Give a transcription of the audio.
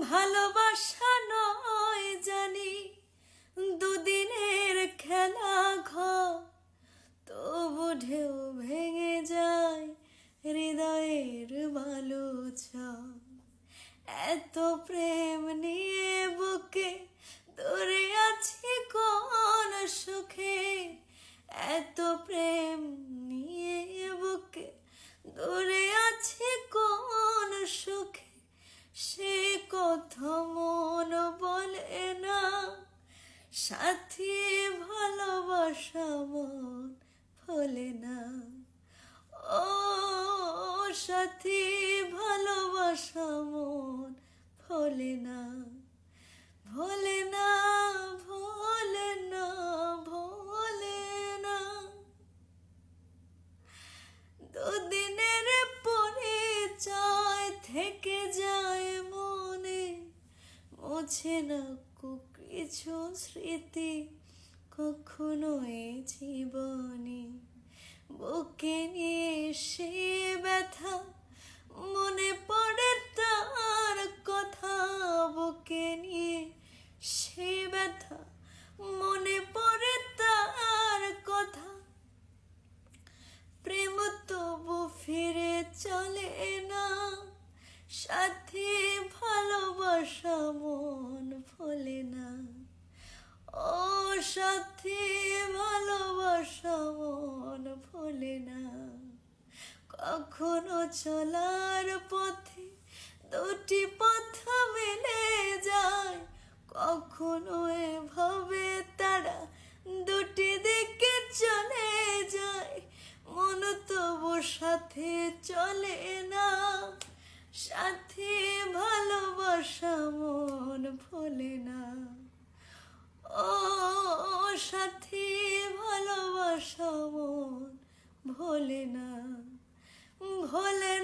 ভালোবাসা নয় জানি দুদিনের খেলা ঘর, তবু ঢেউ ভেঙে যায় হৃদয়ের বালুচর। এত প্রেম নিয়ে বুকে দূরে আছি কোন সুখে, এত প্রেম নিয়ে বুকে দূরে আছি কোন সুখে, সে কথা মন বলে না। সাথী ভালোবাসা মন ভোলে না, ও সাথী ভালোবাসা মন ভোলে না, ভোলে না, ভোলে না, ভোলে না। দুদিনের পরিচয় থেকে যায় মনে, মুছে না কিছু স্মৃতি কখনো এ জীবনে। বুকে নিয়ে সে ব্যথা মনে পড়ে তার কথা, বুকে নিয়ে সে ব্যথা মনে পড়ে তার কথা। প্রেম তবু ফিরে চলে না, সাথী ভালোবাসা মন ভোলে না, ও সাথী ভালোবাসা মন ভোলে না। কখনো চলার পথে দুটি পথ মিলে যায়, কখনো এভাবে তারা দুটি দিকে চলে যায়। মন তবু সাথে চলে না, সাথী ভালোবাসা মন ভোলে না, ও সাথী ভালোবাসা মন ভোলে না, ভোলে